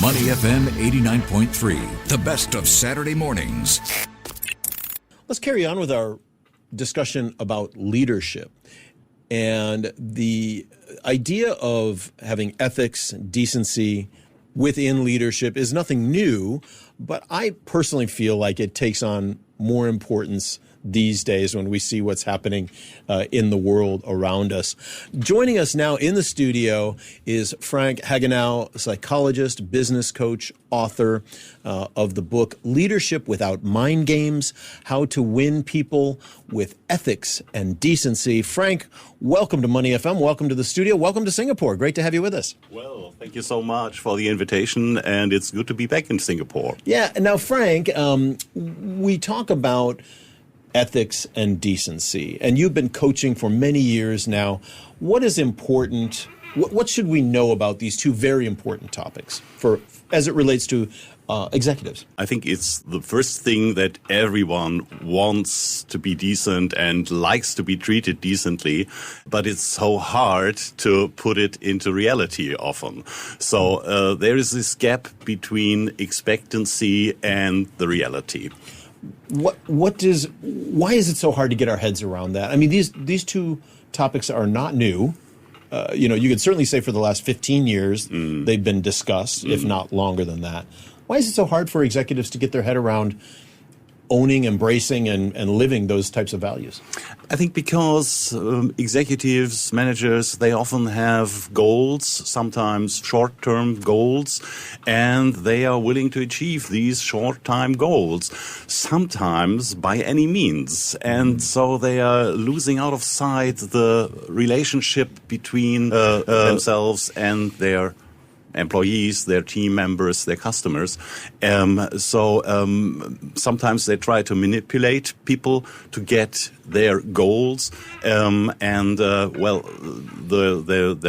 Money FM 89.3, the best of Saturday mornings. Let's carry on with our discussion about leadership. And the idea of having ethics and decency within leadership is nothing new, but I personally feel like it takes on more importance these days when we see what's happening in the world around us. Joining us now in the studio is Frank Hagenow, psychologist, business coach, author of the book Leadership Without Mind Games, How to Win People with Ethics and Decency. Frank, welcome to Money FM. Welcome to the studio. Welcome to Singapore. Great to have you with us. Well, thank you so much for the invitation, and it's good to be back in Singapore. Yeah. Now, Frank, we talk about ethics and decency, and you've been coaching for many years now. What is important? What should we know about these two very important topics as it relates to executives? I think it's the first thing that everyone wants to be decent and likes to be treated decently, but it's so hard to put it into reality often. So there is this gap between expectancy and the reality. Why is it so hard to get our heads around that? I mean, these two topics are not new. You could certainly say for the last 15 years they've been discussed, if not longer than that. Why is it so hard for executives to get their head around owning, embracing, and living those types of values? I think because executives, managers, they often have goals, sometimes short-term goals, and they are willing to achieve these short-term goals, sometimes by any means. And so they are losing out of sight the relationship between themselves and their employees, their team members, their customers. So sometimes they try to manipulate people to get their goals. There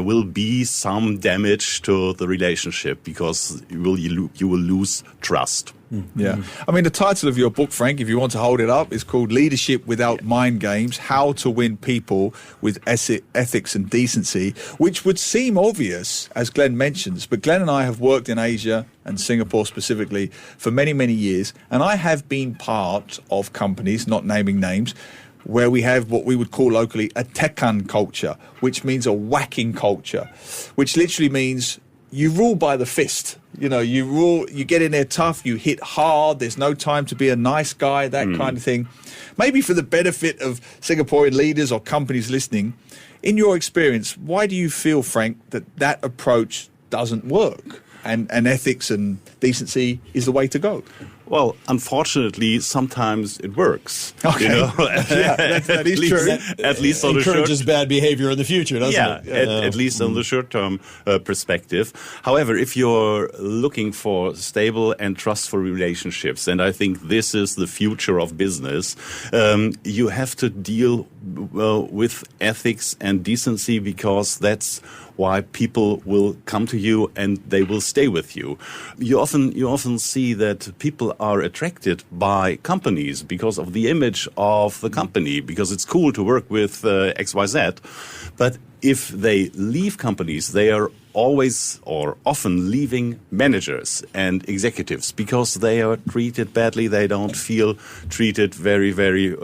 will be some damage to the relationship because you will lose trust. Yeah. I mean, the title of your book, Frank, if you want to hold it up, is called Leadership Without Mind Games, How to Win People with Ethics and Decency, which would seem obvious, as Glenn mentions. But Glenn and I have worked in Asia and Singapore specifically for many, many years. And I have been part of companies, not naming names, where we have what we would call locally a tekan culture, which means a whacking culture, which literally means you rule by the fist. You rule, you get in there tough, you hit hard, there's no time to be a nice guy, that kind of thing. Maybe for the benefit of Singaporean leaders or companies listening, in your experience, why do you feel, Frank, that approach doesn't work and ethics and decency is the way to go? Well, unfortunately, sometimes it works. Okay. That is true. At least on the encourages bad behavior in the future, doesn't it? At least on the short-term perspective. However, if you're looking for stable and trustful relationships, and I think this is the future of business, you have to deal with ethics and decency because that's why people will come to you and they will stay with you. You often see that people are attracted by companies because of the image of the company, because it's cool to work with XYZ. But if they leave companies, they are always or often leaving managers and executives because they are treated badly. They don't feel treated very, very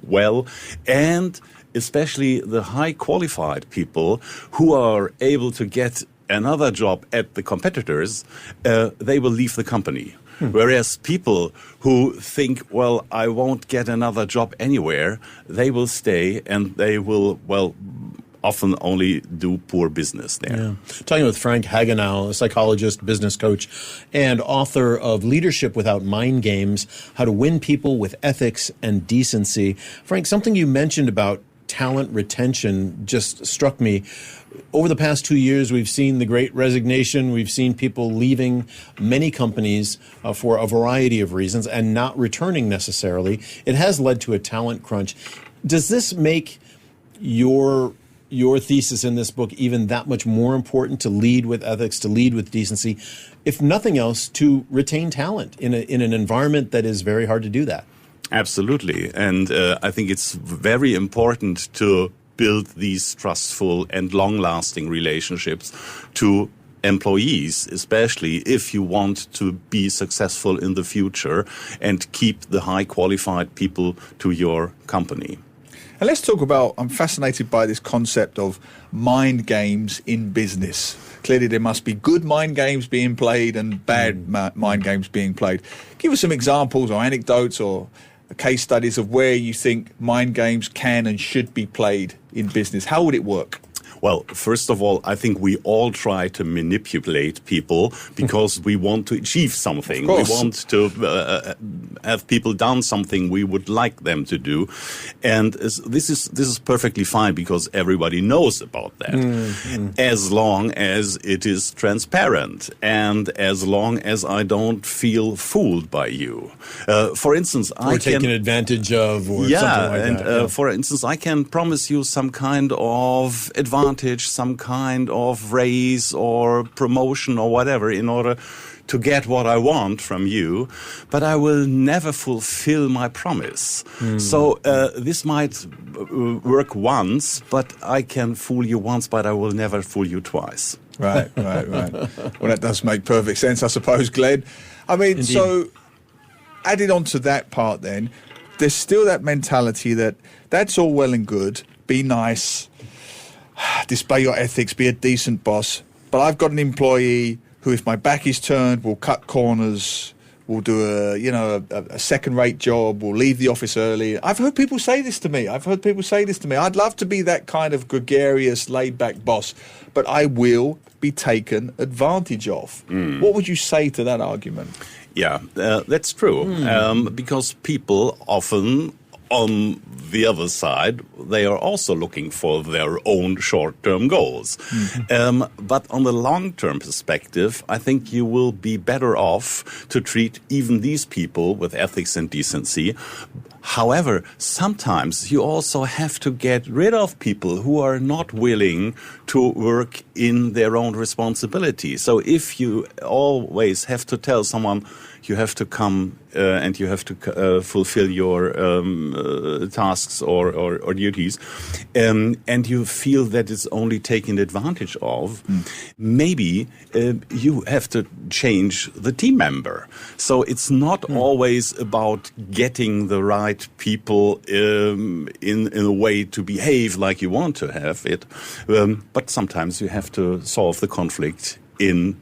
well. And especially the high qualified people who are able to get another job at the competitors, they will leave the company. Whereas people who think, well, I won't get another job anywhere, they will stay and they will, often only do poor business there. Yeah. Talking with Frank Hagenow, a psychologist, business coach, and author of Leadership Without Mind Games, How to Win People with Ethics and Decency. Frank, something you mentioned about talent retention just struck me. Over the past 2 years, we've seen the Great Resignation. We've seen people leaving many companies for a variety of reasons and not returning necessarily. It has led to a talent crunch. Does this make your thesis in this book even that much more important, to lead with ethics, to lead with decency, if nothing else, to retain talent in an environment that is very hard to do that? Absolutely. And I think it's very important to build these trustful and long-lasting relationships to employees, especially if you want to be successful in the future and keep the high qualified people to your company. And let's talk about, I'm fascinated by this concept of mind games in business. Clearly there must be good mind games being played and bad mind games being played. Give us some examples or anecdotes or case studies of where you think mind games can and should be played in business. How would it work? Well, first of all, I think we all try to manipulate people because we want to achieve something. We want to have people done something we would like them to do. And this is perfectly fine because everybody knows about that. As long as it is transparent and as long as I don't feel fooled by you. For instance, or taken advantage of or something like that. For instance, I can promise you some kind of advantage, some kind of raise or promotion or whatever in order to get what I want from you, but I will never fulfill my promise. So this might work once, but I can fool you once, but I will never fool you twice. Right. Well, that does make perfect sense, I suppose, Glenn. I mean, Indeed. So added on to that part then, there's still that mentality that that's all well and good, be nice, display your ethics, be a decent boss, but I've got an employee who, if my back is turned, will cut corners, will do a second-rate job, will leave the office early. I've heard people say this to me. I'd love to be that kind of gregarious, laid-back boss, but I will be taken advantage of. What would you say to that argument? Yeah, that's true. Because people often, on the other side, they are also looking for their own short-term goals. But on the long-term perspective, I think you will be better off to treat even these people with ethics and decency. However, sometimes you also have to get rid of people who are not willing to work in their own responsibility. So if you always have to tell someone, you have to come and you have to fulfill your tasks or duties, and you feel that it's only taken advantage of, maybe you have to change the team member. So it's not always about getting the right people in a way to behave like you want to have it, but sometimes you have to solve the conflict in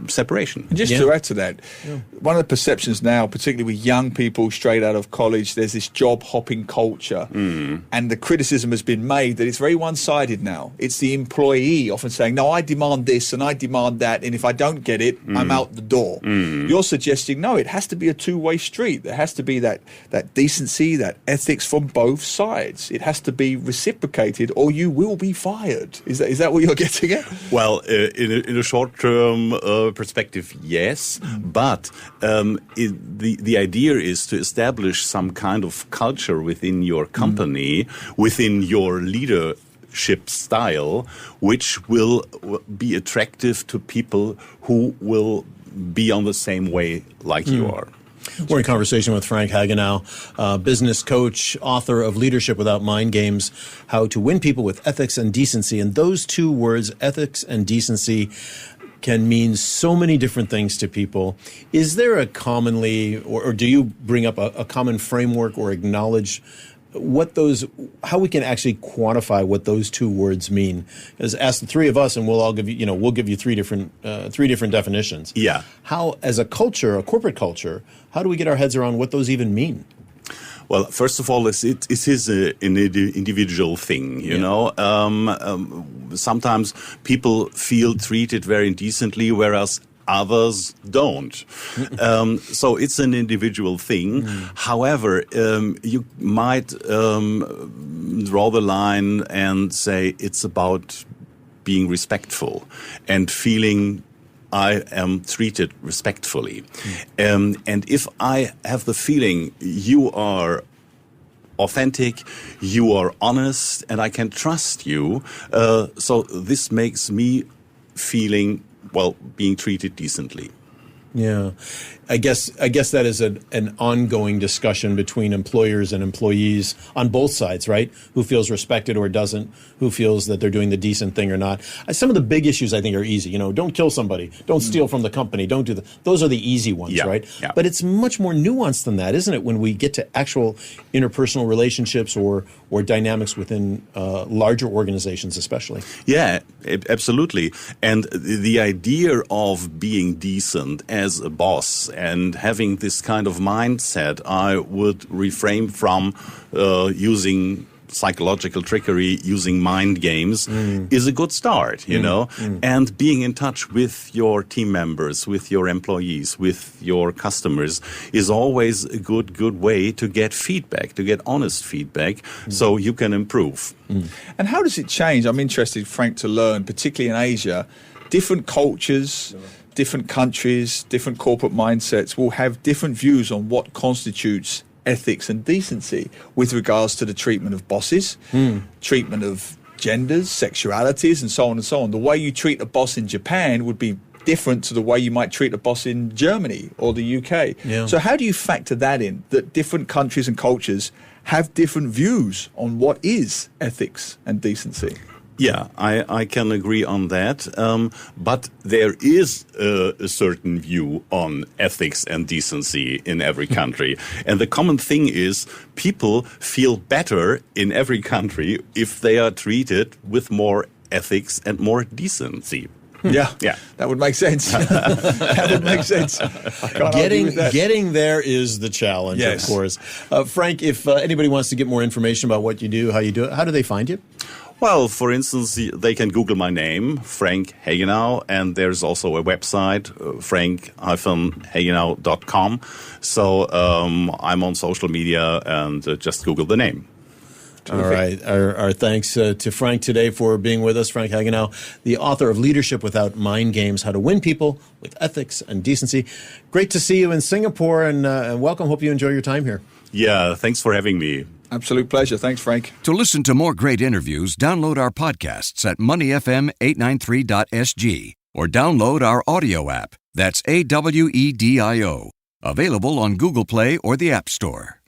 separation. And just to add to that, one of the perceptions now, particularly with young people straight out of college, there's this job hopping culture, and the criticism has been made that it's very one-sided now. It's the employee often saying, no, I demand this and I demand that, and if I don't get it, I'm out the door. You're suggesting, no, it has to be a two-way street. There has to be that decency, that ethics from both sides. It has to be reciprocated or you will be fired. Is that what you're getting at? Well, in a short-term perspective, yes, but the idea is to establish some kind of culture within your company, within your leadership style, which will be attractive to people who will be on the same way like you are. We're in conversation with Frank Hagenow, business coach, author of Leadership Without Mind Games, How to Win People with Ethics and Decency. And those two words, ethics and decency, can mean so many different things to people. Is there a commonly, or do you bring up a common framework or acknowledge how we can actually quantify what those two words mean? As ask the three of us, and we'll all give you three different definitions. Yeah. How, as a culture, a corporate culture, how do we get our heads around what those even mean? Well, first of all, it is an individual thing, you know. Sometimes people feel treated very indecently, whereas others don't. So it's an individual thing. However, you might draw the line and say it's about being respectful and feeling I am treated respectfully. And if I have the feeling you are authentic, you are honest, and I can trust you, so this makes me feeling, being treated decently. Yeah. I guess that is an ongoing discussion between employers and employees on both sides, right? Who feels respected or doesn't, who feels that they're doing the decent thing or not. Some of the big issues I think are easy. Don't kill somebody, don't steal from the company, don't do that. Those are the easy ones, right? Yeah. But it's much more nuanced than that, isn't it? When we get to actual interpersonal relationships or dynamics within larger organizations especially. Yeah, absolutely. And the idea of being decent as a boss and having this kind of mindset, I would refrain from using psychological trickery, using mind games, is a good start, and being in touch with your team members, with your employees, with your customers is always a good way to get feedback, to get honest feedback, so you can improve. And how does it change? I'm interested, Frank, to learn, particularly in Asia, different cultures, different countries, different corporate mindsets will have different views on what constitutes ethics and decency with regards to the treatment of bosses, treatment of genders, sexualities, and so on and so on. The way you treat a boss in Japan would be different to the way you might treat a boss in Germany or the UK. Yeah. So how do you factor that in, that different countries and cultures have different views on what is ethics and decency? Yeah, I can agree on that. But there is a certain view on ethics and decency in every country. And the common thing is people feel better in every country if they are treated with more ethics and more decency. Yeah, Yeah. that would make sense. That would make sense. I can't argue with that. Getting there is the challenge, Yes. of course. Frank, if anybody wants to get more information about what you do, how you do it, how do they find you? Well, for instance, they can Google my name, Frank Hagenow, and there's also a website, frank-hagenow.com. So I'm on social media, and just Google the name. All right. Our thanks to Frank today for being with us. Frank Hagenow, the author of Leadership Without Mind Games, How to Win People with Ethics and Decency. Great to see you in Singapore, and welcome. Hope you enjoy your time here. Yeah, thanks for having me. Absolute pleasure. Thanks, Frank. To listen to more great interviews, download our podcasts at moneyfm893.sg or download our audio app. That's AWEDIO. Available on Google Play or the App Store.